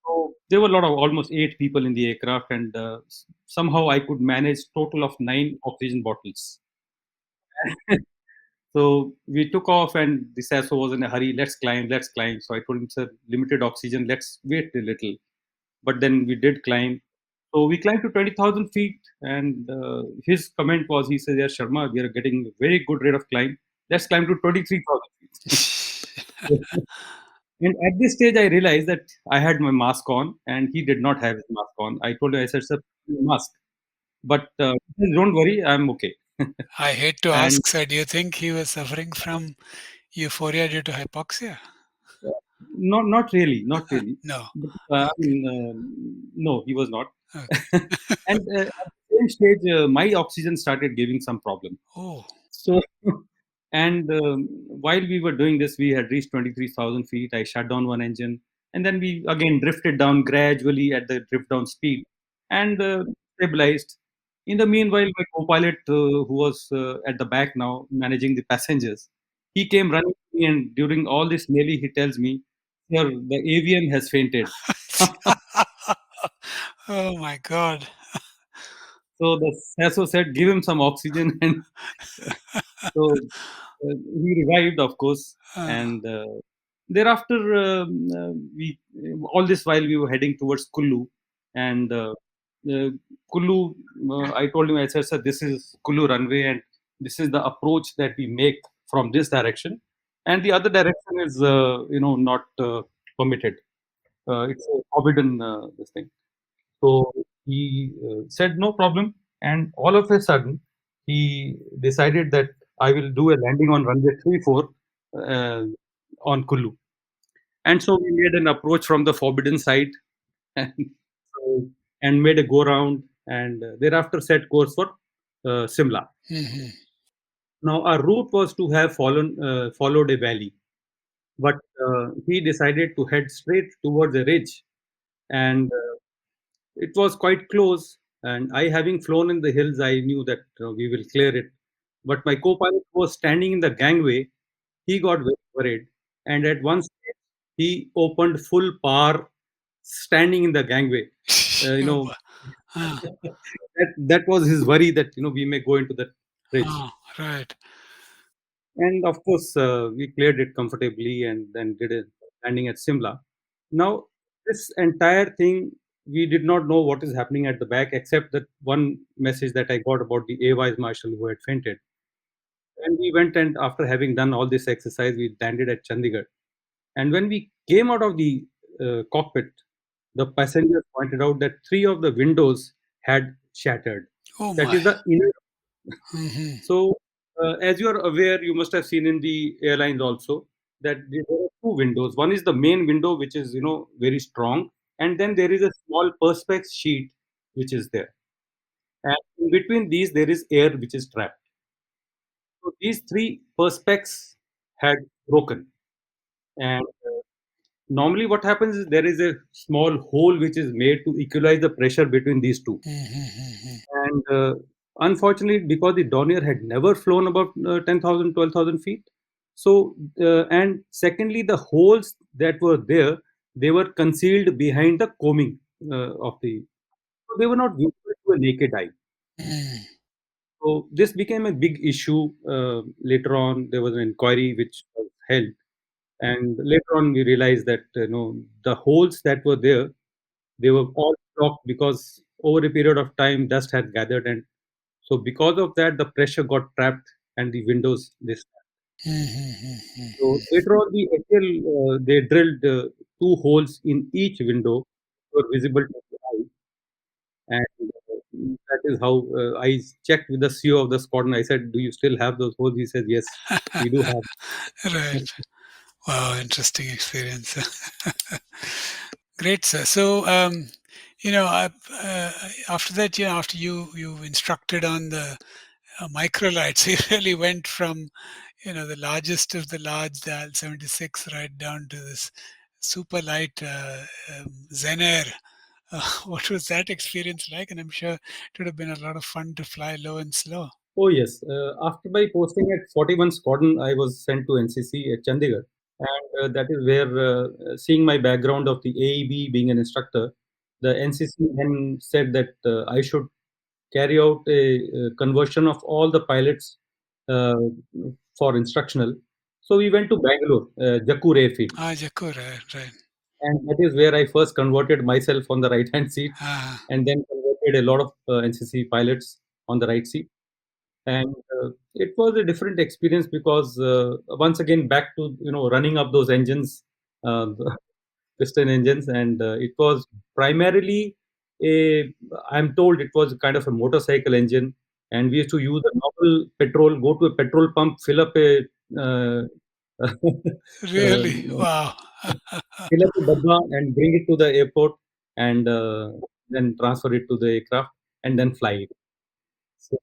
So there were a lot of almost 8 people in the aircraft, and somehow I could manage total of 9 oxygen bottles. So we took off, and the SASO was in a hurry. Let's climb, let's climb. So I told him, sir, limited oxygen. Let's wait a little. But then we did climb. So we climbed to 20,000 feet, and his comment was, he said, "Yeah, Sharma, we are getting a very good rate of climb. Let's climb to 23,000 feet." And at this stage, I realized that I had my mask on, and he did not have his mask on. I told him, I said, "Sir, mask." But don't worry, I'm okay. I hate to And ask, sir, do you think he was suffering from euphoria due to hypoxia? not really, not really. No. But, I mean, no, he was not. Okay. And at the same stage, my oxygen started giving some problem. Oh. So, and while we were doing this, we had reached 23,000 feet. I shut down one engine, and then we again drifted down gradually at the drift down speed, and stabilized. In the meanwhile, my co-pilot, who was at the back now managing the passengers, he came running to me, and during all this melee, he tells me, "Sir, the avian has fainted." Oh my God. So the SASO said, "Give him some oxygen," and so he revived, of course, Uh, and thereafter we all this while we were heading towards Kullu, and Kullu. I told him, I said, "Sir, this is Kullu runway, and this is the approach that we make from this direction, and the other direction is not permitted. It's a forbidden this thing." So he said, "No problem." And all of a sudden, he decided that I will do a landing on runway 34 uh, on Kullu. And so we made an approach from the forbidden side, and, and made a go round, and thereafter set course for Simla. mhm. Now, our route was to have followed a valley, but he decided to head straight towards a ridge, and it was quite close, and I, having flown in the hills, I knew that we will clear it. But my co-pilot was standing in the gangway. He got very worried, and at one stage, he opened full power, standing in the gangway. You Oh, know, ah, that was his worry that we may go into that bridge. right. And of course, we cleared it comfortably and then did a landing at Simla. Now, this entire thing, we did not know what is happening at the back, except that one message that I got about the Air Vice Marshal who had fainted. And we went, and after having done all this exercise, we landed at Chandigarh. And when we came out of the cockpit, the passengers pointed out that 3 of the windows had shattered. Oh That my. is the inner. Hmm. So, as you are aware, you must have seen in the airlines also that there are 2 windows. One is the main window, which is very strong, and then there is a small perspex sheet which is there, and in between these there is air which is trapped. So these 3 perspex had broken, and normally what happens is there is a small hole which is made to equalize the pressure between these two. Hmm. And unfortunately, because the Dornier had never flown above 10,000, 12,000 feet. So, and secondly, the holes that were there, they were concealed behind the coaming of the. So they were not visible to a naked eye. Hmm. So this became a big issue. Later on, there was an inquiry which was held, and later on we realized that the holes that were there, they were all blocked because over a period of time dust had gathered, and so because of that, the pressure got trapped and the windows this. So Hmm. later on, the HL they drilled 2 holes in each window, were visible to the eye, and that is how I checked with the CEO of the squadron. I said, "Do you still have those holes?" He said, "Yes, we do have." Right. Wow, interesting experience. Great, sir. So, after that, after you instructed on the microlights, you really went from the largest of the large, the L-76, right down to this super light Zen. What was that experience like? And I'm sure it would have been a lot of fun to fly low and slow. Oh yes, after my posting at 41 Squadron, I was sent to NCC at Chandigarh. And that is where, seeing my background of the AEB being an instructor, the NCC then said that I should carry out a conversion of all the pilots uh, for instructional. So we went to Bangalore, Jakkur Airfield, Dakota, right. and that is where I first converted myself on the right hand seat, Ah, and then converted a lot of NCC pilots on the right seat. And it was a different experience because once again back to running up those engines, the piston engines, and it was primarily a. I'm told it was kind of a motorcycle engine, and we used to use a normal petrol, go to a petrol pump, fill up a. Uh, really? Wow. fill up a dabba and bring it to the airport, and then transfer it to the aircraft and then fly it. So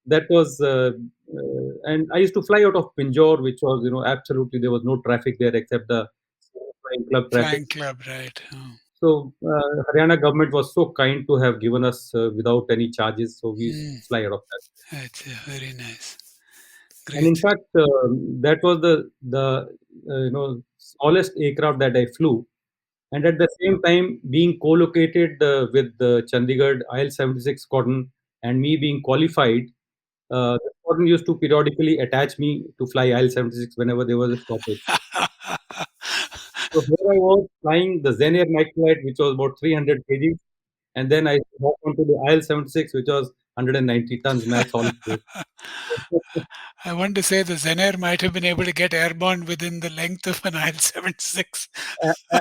that was, and I used to fly out of Pinjore, which was, absolutely there was no traffic there except the flying club traffic. Flying club, right. Oh. So Haryana government was so kind to have given us without any charges. So we used to Mm, fly out of that. that's very nice. And in Great. fact, that was the smallest aircraft that I flew. And at the same time, being co-located with the Chandigarh IL-76 squadron, and me being qualified, the squadron used to periodically attach me to fly IL-76 whenever there was a stoppage. So here I was flying the Zenith Microlight, which was about 300 kgs, and then I hopped onto the IL-76, which was 190 tons max solid weight. I want to say the Zenair might have been able to get airborne within the length of an IL-76.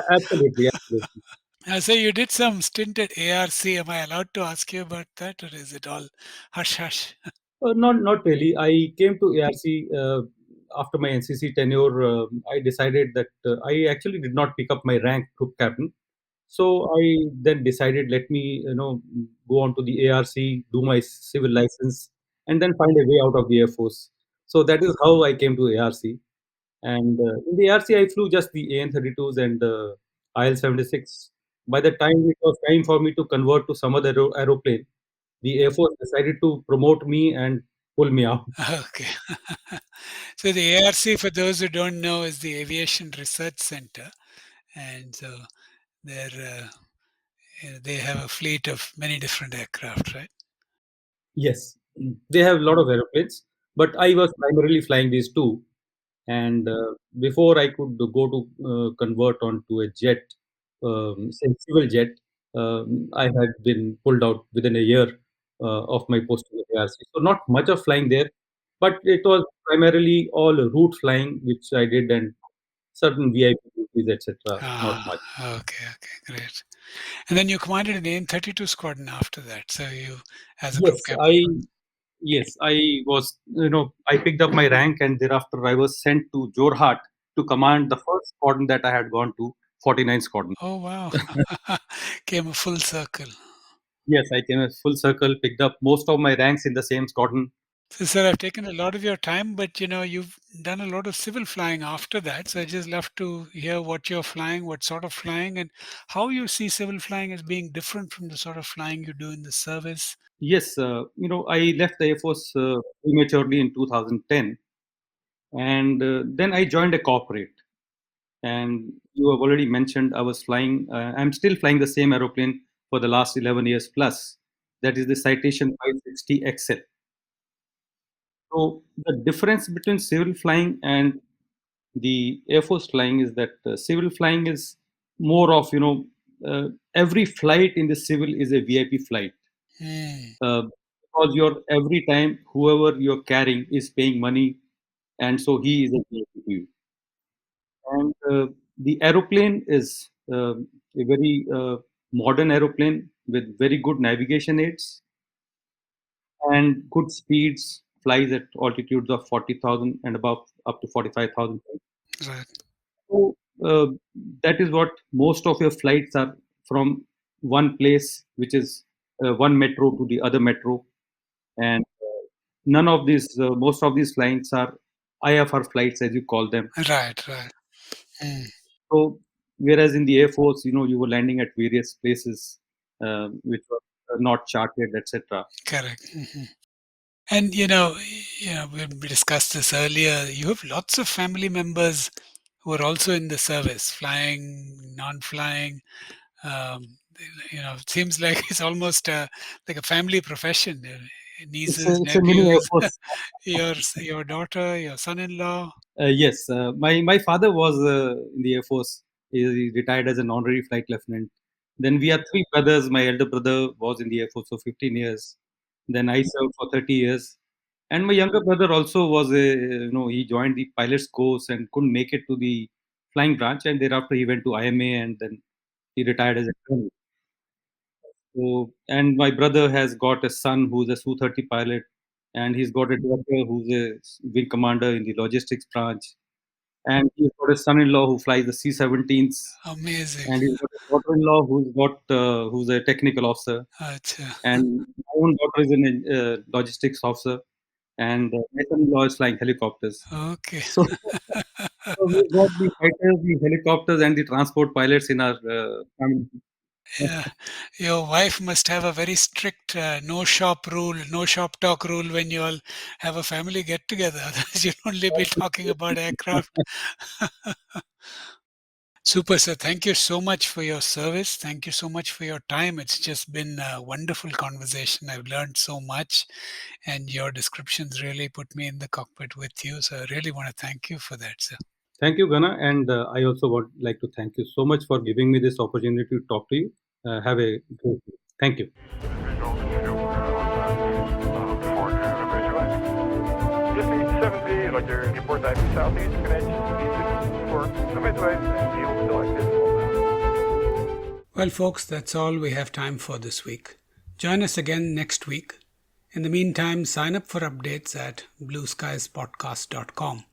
Absolutely, absolutely. So you did some stint at ARC. Am I allowed to ask you about that, or is it all hush hush? Not really. I came to ARC after my NCC tenure. I decided that I actually did not pick up my rank troop captain. So I then decided, let me go on to the ARC, do my civil license, and then find a way out of the Air Force. So that is how I came to ARC. And in the ARC, I flew just the AN-32s and the IL-76. By the time it was time for me to convert to some other aeroplane, the Air Force decided to promote me and pull me out. Okay. So the ARC, for those who don't know, is the Aviation Research Center, and so they're they have a fleet of many different aircraft, right? Yes, they have a lot of aeroplanes, but I was primarily flying these two. And before I could go to convert onto a jet, say civil jet, I had been pulled out within a year of my posting at ARC. So not much of flying there, but it was primarily all route flying, which I did, and certain VIP duties, etc. Not much. Okay, great. And then you commanded an AN-32 squadron after that. So you, as a group Yes, captain. I was, I picked up my rank, and thereafter I was sent to Jorhat to command the first squadron that I had gone to, 49 Squadron. Oh wow, came a full circle. Yes, I came a full circle, picked up most of my ranks in the same squadron. So, sir, I've taken a lot of your time, but you've done a lot of civil flying after that. So, I just love to hear what you're flying, what sort of flying, and how you see civil flying as being different from the sort of flying you do in the service. Yes, I left the Air Force prematurely in 2010, and then I joined a corporate. And you have already mentioned I was flying. I'm still flying the same aeroplane for the last 11 years plus. That is the Citation 560 XL. So the difference between civil flying and the Air Force flying is that civil flying is more of, every flight in the civil is a VIP flight. Hmm. Uh, because you're every time whoever you're carrying is paying money, and so he is a VIP to you. And the aeroplane is a very modern aeroplane with very good navigation aids and good speeds, flies at altitudes of 40,000 and above up to 45,000. Right. So that is what most of your flights are, from one place, which is one metro to the other metro, and none of these, most of these flights are IFR flights, as you call them. Right. Right. Hmm. So whereas in the Air Force, you were landing at various places which were not charted, etc. Correct. And we discussed this earlier. You have lots of family members who are also in the service, flying, non-flying. Um, it seems like it's almost like a family profession. Nieces, It's a mini Air nephews, Force. your daughter, your son-in-law. Yes, my father was in the Air Force. He retired as an honorary flight lieutenant. Then we are three brothers. My elder brother was in the Air Force for 15 years. Then I served for 30 years. And my younger brother also was he joined the pilot's course and couldn't make it to the flying branch. And thereafter he went to IMA and then he retired as a colonel. So, and my brother has got a son who's a Su-30 pilot, and he's got a daughter who's a wing commander in the logistics branch, and he's got a son-in-law who flies the C-17s, Amazing. and he's got a daughter-in-law who's a technical officer, Acha. and my own daughter is a logistics officer, and my son-in-law is flying helicopters. Okay. So, so we've got the fighters, the helicopters, and the transport pilots in our family. Yeah, your wife must have a very strict no shop rule, no shop talk rule when you all have a family get together. Otherwise, you'll only be talking about aircraft. Super, sir. Thank you so much for your service. Thank you so much for your time. It's just been a wonderful conversation. I've learned so much, and your descriptions really put me in the cockpit with you. So I really want to thank you for that, sir. Thank you, Gana, and I also would like to thank you so much for giving me this opportunity to talk to you. Have a great day. Thank you. Visual to Fortune individual. Just need 70, like your report IP southeast, Cadets, for midway, and yield still active. Well, folks, that's all we have time for this week. Join us again next week. In the meantime, sign up for updates at blueskiespodcast.com.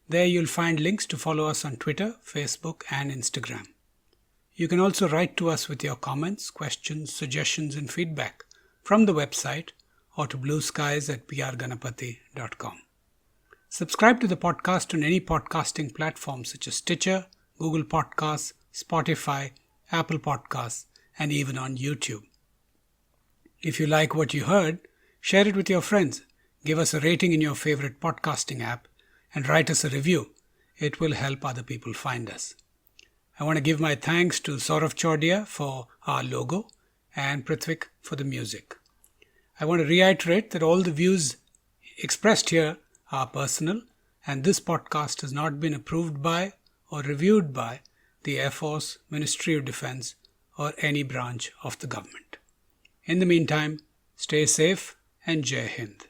There you'll find links to follow us on Twitter, Facebook, and Instagram. You can also write to us with your comments, questions, suggestions, and feedback from the website or to blueskies@prganapati.com. Subscribe to the podcast on any podcasting platform such as Stitcher, Google Podcasts, Spotify, Apple Podcasts, and even on YouTube. If you like what you heard, share it with your friends, give us a rating in your favorite podcasting app, and write us a review. It will help other people find us. I want to give my thanks to Saurav Chordia for our logo and Prithvik for the music. I want to reiterate that all the views expressed here are personal, and this podcast has not been approved by or reviewed by the Air Force, Ministry of Defense, or any branch of the government. In the meantime, stay safe and Jai Hind.